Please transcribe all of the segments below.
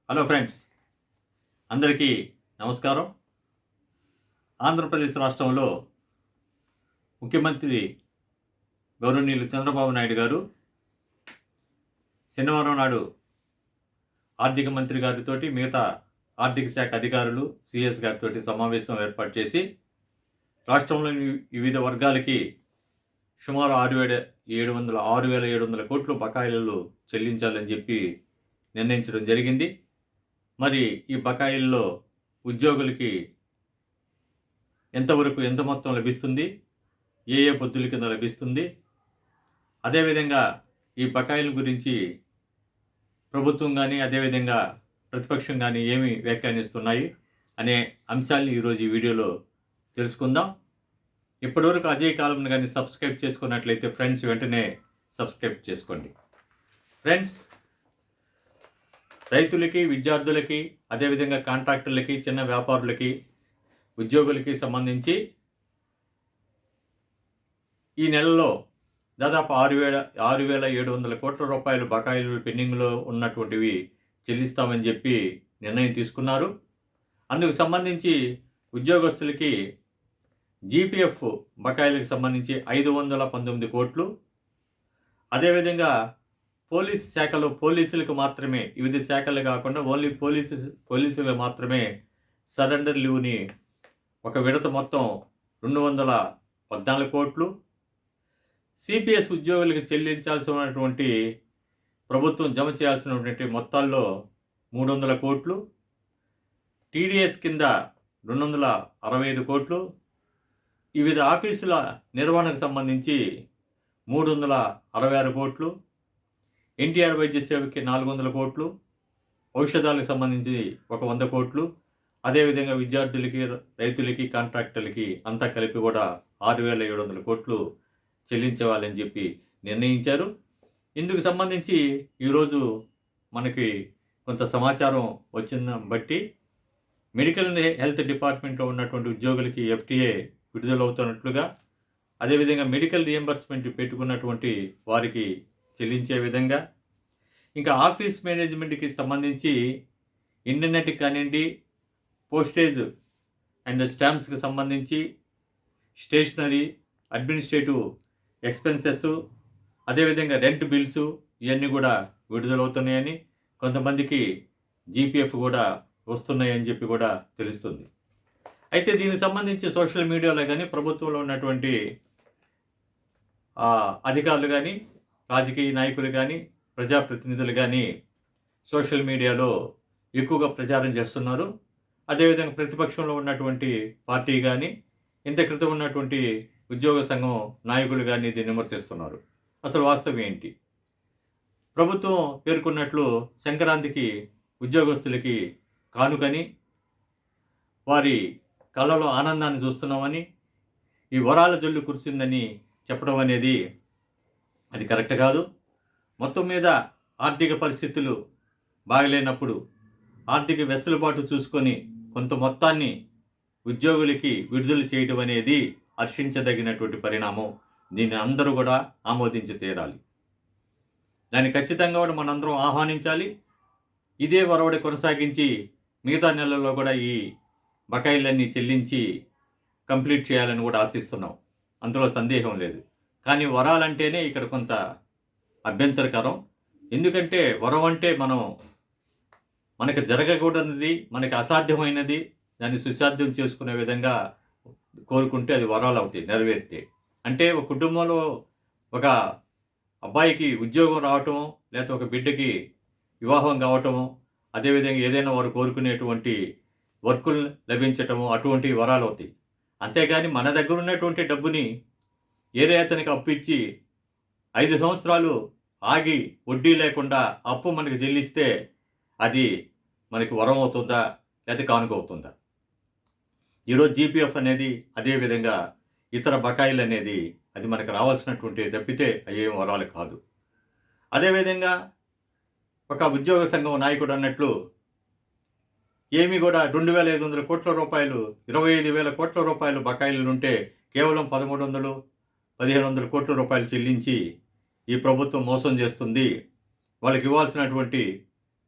Hello friends, అందరికీ నమస్కారం. ఆంధ్రప్రదేశ్ రాష్ట్రంలో ముఖ్యమంత్రి గౌరవనీయులు చంద్రబాబు నాయుడు గారు శనివారం నాడు ఆర్థిక మంత్రి గారితో మిగతా ఆర్థిక శాఖ అధికారులు సిఎస్ గారితో సమావేశం ఏర్పాటు చేసి రాష్ట్రంలోని వివిధ వర్గాలకి సుమారు 6,700 కోట్లు బకాయిలు చెల్లించాలని చెప్పి నిర్ణయించడం జరిగింది. మరి ఈ బకాయిల్లో ఉద్యోగులకి ఎంతవరకు ఎంత మొత్తం లభిస్తుంది, ఏ పొద్దుల కింద లభిస్తుంది, అదేవిధంగా ఈ బకాయిల గురించి ప్రభుత్వం కానీ అదేవిధంగా ప్రతిపక్షం కానీ ఏమి వ్యాఖ్యానిస్తున్నాయి అనే అంశాన్ని ఈరోజు ఈ వీడియోలో తెలుసుకుందాం. ఇప్పటివరకు అజయ్ కాలంను కానీ సబ్స్క్రైబ్ చేసుకున్నట్లయితే ఫ్రెండ్స్ వెంటనే సబ్స్క్రైబ్ చేసుకోండి. ఫ్రెండ్స్, రైతులకి, విద్యార్థులకి, అదేవిధంగా కాంట్రాక్టర్లకి, చిన్న వ్యాపారులకి, ఉద్యోగులకి సంబంధించి ఈ నెలలో దాదాపు 6,700 కోట్ల రూపాయలు బకాయిలు పెండింగ్లో ఉన్నటువంటివి చెల్లిస్తామని చెప్పి నిర్ణయం తీసుకున్నారు. అందుకు సంబంధించి ఉద్యోగస్తులకి జీపీఎఫ్ బకాయిలకు సంబంధించి 519 కోట్లు, అదేవిధంగా పోలీస్ శాఖలో పోలీసులకు మాత్రమే, వివిధ శాఖలు కాకుండా ఓన్లీ పోలీసులకు మాత్రమే సరెండర్ లీవ్ని ఒక విడత మొత్తం 214 కోట్లు, సిపిఎస్ ఉద్యోగులకు చెల్లించాల్సినటువంటి ప్రభుత్వం జమ చేయాల్సినటువంటి మొత్తాల్లో 300 కోట్లు, టీడీఎస్ కింద 265 కోట్లు, వివిధ ఆఫీసుల నిర్వహణకు సంబంధించి 366 కోట్లు, ఎన్టీఆర్ వైద్య సేవకి 400 కోట్లు, ఔషధాలకు సంబంధించి 100 కోట్లు, అదేవిధంగా విద్యార్థులకి, రైతులకి, కాంట్రాక్టర్లకి అంతా కలిపి కూడా 6,700 కోట్లు చెల్లించవాలని చెప్పి నిర్ణయించారు. ఇందుకు సంబంధించి ఈరోజు మనకి కొంత సమాచారం వచ్చిన బట్టి మెడికల్ హెల్త్ డిపార్ట్మెంట్లో ఉన్నటువంటి ఉద్యోగులకి ఎఫ్టీఏ విడుదలవుతున్నట్లుగా, అదేవిధంగా మెడికల్ రియంబర్స్మెంట్ పెట్టుకున్నటువంటి వారికి చెల్లించే విధంగా, ఇంకా ఆఫీస్ మేనేజ్మెంట్కి సంబంధించి ఇంటర్నెట్కి కానివ్వండి, పోస్టేజ్ అండ్ స్టాంప్స్కి సంబంధించి స్టేషనరీ, అడ్మినిస్ట్రేటివ్ ఎక్స్పెన్సెస్, అదేవిధంగా రెంట్ బిల్స్ ఇవన్నీ కూడా విడుదలవుతున్నాయని, కొంతమందికి జీపీఎఫ్ కూడా వస్తున్నాయని చెప్పి కూడా తెలుస్తుంది. అయితే దీనికి సంబంధించి సోషల్ మీడియాలో కానీ, ప్రభుత్వంలో ఉన్నటువంటి అధికారులు కానీ, రాజకీయ నాయకులు కానీ, ప్రజాప్రతినిధులు కానీ సోషల్ మీడియాలో ఎక్కువగా ప్రచారం చేస్తున్నారు. అదేవిధంగా ప్రతిపక్షంలో ఉన్నటువంటి పార్టీ కానీ, ఇంత క్రితం ఉన్నటువంటి ఉద్యోగ సంఘం నాయకులు కానీ దీన్ని విమర్శిస్తున్నారు. అసలు వాస్తవం ఏంటి? ప్రభుత్వం పేర్కొన్నట్లు సంక్రాంతికి ఉద్యోగస్తులకి కానుకని, వారి కళ్ళలో ఆనందాన్ని చూస్తున్నామని, ఈ వరాల జల్లు కురిసిందని చెప్పడం అనేది అది కరెక్ట్ కాదు. మొత్తం మీద ఆర్థిక పరిస్థితులు బాగలేనప్పుడు ఆర్థిక వెసులుబాటు చూసుకొని కొంత మొత్తాన్ని ఉద్యోగులకి విడుదల చేయడం అనేది హర్షించదగినటువంటి పరిణామం. దీన్ని అందరూ కూడా ఆమోదించి తీరాలి. దాన్ని ఖచ్చితంగా కూడా మనందరం ఆహ్వానించాలి. ఇదే వరవడి కొనసాగించి మిగతా నెలల్లో కూడా ఈ బకాయిలన్నీ చెల్లించి కంప్లీట్ చేయాలని కూడా ఆశిస్తున్నాం. అందులో సందేహం లేదు. కానీ వరాలంటేనే ఇక్కడ కొంత అభ్యంతరకరం. ఎందుకంటే వరం అంటే మనకి జరగకూడనిది, మనకి అసాధ్యమైనది దాన్ని సుసాధ్యం చేసుకునే విధంగా కోరుకుంటే అది వరాలు అవుతాయి, నెరవేరితే. అంటే ఒక కుటుంబంలో ఒక అబ్బాయికి ఉద్యోగం రావటము, లేకపోతే ఒక బిడ్డకి వివాహం కావటము, అదేవిధంగా ఏదైనా వారు కోరుకునేటువంటి వర్కులు లభించటము, అటువంటి వరాలు అవుతాయి. అంతేగాని మన దగ్గర ఉన్నటువంటి డబ్బుని ఏరే అతనికి అప్పిచ్చి 5 సంవత్సరాలు ఆగి వడ్డీ లేకుండా అప్పు మనకి చెల్లిస్తే అది మనకి వరం అవుతుందా, లేకపోతే కానుక అవుతుందా? ఈరోజు జీపీఎఫ్ అనేది, అదేవిధంగా ఇతర బకాయిలు అనేది అది మనకు రావాల్సినటువంటి తప్పితే అయ్యేం వరాలు కాదు. అదేవిధంగా ఒక ఉద్యోగ సంఘం నాయకుడు అన్నట్లు ఏమి కూడా 2,500 కోట్ల రూపాయలు, 25,000 కోట్ల రూపాయలు బకాయిలు ఉంటే కేవలం 1,300-1,500 కోట్ల రూపాయలు చెల్లించి ఈ ప్రభుత్వం మోసం చేస్తుంది. వాళ్ళకి ఇవ్వాల్సినటువంటి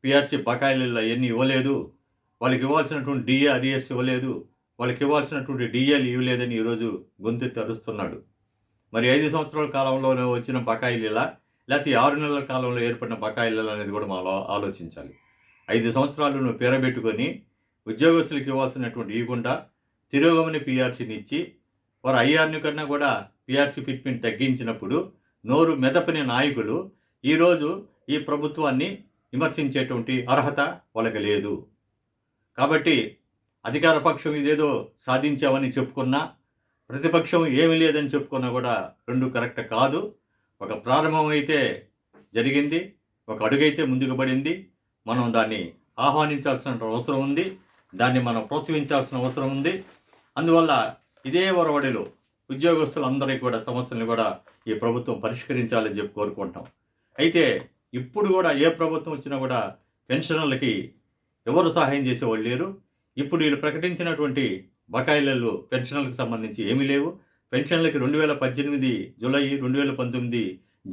పిఆర్సీ బకాయిలలో అవన్నీ ఇవ్వలేదు, వాళ్ళకి ఇవ్వాల్సినటువంటి డిఏ అరియర్స్ ఇవ్వలేదు, వాళ్ళకి ఇవ్వాల్సినటువంటి డిఏలు ఇవ్వలేదని ఈరోజు గొంతెత్తి అరుస్తున్నాడు. మరి 5 సంవత్సరాల కాలంలోనే వచ్చిన బకాయిలు ఇలా, లేకపోతే 6 నెలల కాలంలో ఏర్పడిన బకాయిలు అనేది కూడా మనం ఆలోచించాలి. 5 సంవత్సరాలు నువ్వు పేరబెట్టుకొని ఉద్యోగస్తులకు ఇవ్వాల్సినటువంటి ఇవ్వకుండా తిరోగమని పిఆర్సీని ఇచ్చి వారు ఐఆర్ని కన్నా కూడా పిఆర్సీ ఫిట్మెంట్ తగ్గించినప్పుడు నోరు మెదపని నాయకులు ఈరోజు ఈ ప్రభుత్వాన్ని విమర్శించేటువంటి అర్హత వాళ్ళకి లేదు. కాబట్టి అధికార పక్షం ఇదేదో సాధించామని చెప్పుకున్నా, ప్రతిపక్షం ఏమీ లేదని చెప్పుకున్నా కూడా రెండు కరెక్ట్ కాదు. ఒక ప్రారంభం అయితే జరిగింది, ఒక అడుగైతే ముందుకు పడింది. మనం దాన్ని ఆహ్వానించాల్సిన అవసరం ఉంది, దాన్ని మనం ప్రోత్సహించాల్సిన అవసరం ఉంది. అందువల్ల ఇదే ఒరవడిలో ఉద్యోగస్తులందరికీ కూడా సమస్యలను కూడా ఈ ప్రభుత్వం పరిష్కరించాలని చెప్పి కోరుకుంటాం. అయితే ఇప్పుడు కూడా ఏ ప్రభుత్వం వచ్చినా కూడా పెన్షనర్లకి ఎవరు సహాయం చేసేవాళ్ళు లేరు. ఇప్పుడు వీళ్ళు ప్రకటించినటువంటి బకాయిలలో పెన్షన్లకు సంబంధించి ఏమీ లేవు. పెన్షన్లకి 2018 జూలై, 2019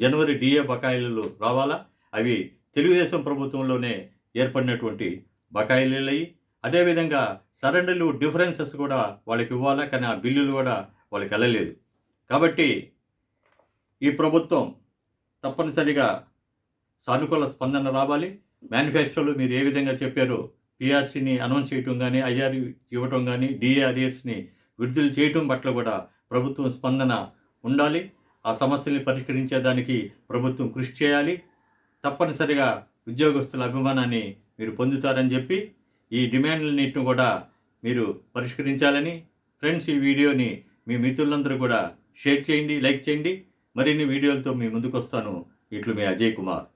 జనవరి డిఏ బకాయిలు రావాలా, అవి తెలుగుదేశం ప్రభుత్వంలోనే ఏర్పడినటువంటి బకాయిలయ్యి. అదేవిధంగా సరెండర్లు డిఫరెన్సెస్ కూడా వాళ్ళకి ఇవ్వాలా, కానీ ఆ బిల్లులు కూడా వాళ్ళకి వెళ్ళలేదు. కాబట్టి ఈ ప్రభుత్వం తప్పనిసరిగా సానుకూల స్పందన రావాలి. మేనిఫెస్టోలో మీరు ఏ విధంగా చెప్పారో పిఆర్సీని అనౌన్స్ చేయటం కానీ, ఐఆర్ ఇవ్వటం కానీ, డిఏ అరియర్స్ని విడుదల చేయటం పట్ల కూడా ప్రభుత్వం స్పందన ఉండాలి. ఆ సమస్యల్ని పరిష్కరించేదానికి ప్రభుత్వం కృషి చేయాలి. తప్పనిసరిగా ఉద్యోగస్తుల అభిమానాన్ని మీరు పొందుతారని చెప్పి ఈ డిమాండ్లన్నింటిని కూడా మీరు పరిష్కరించాలని ఫ్రెండ్స్, ఈ వీడియోని మీ మిత్రులందరూ కూడా షేర్ చేయండి, లైక్ చేయండి. మరిన్ని వీడియోలతో మీ ముందుకు వస్తాను. ఇట్లు మీ అజయ్ కుమార్.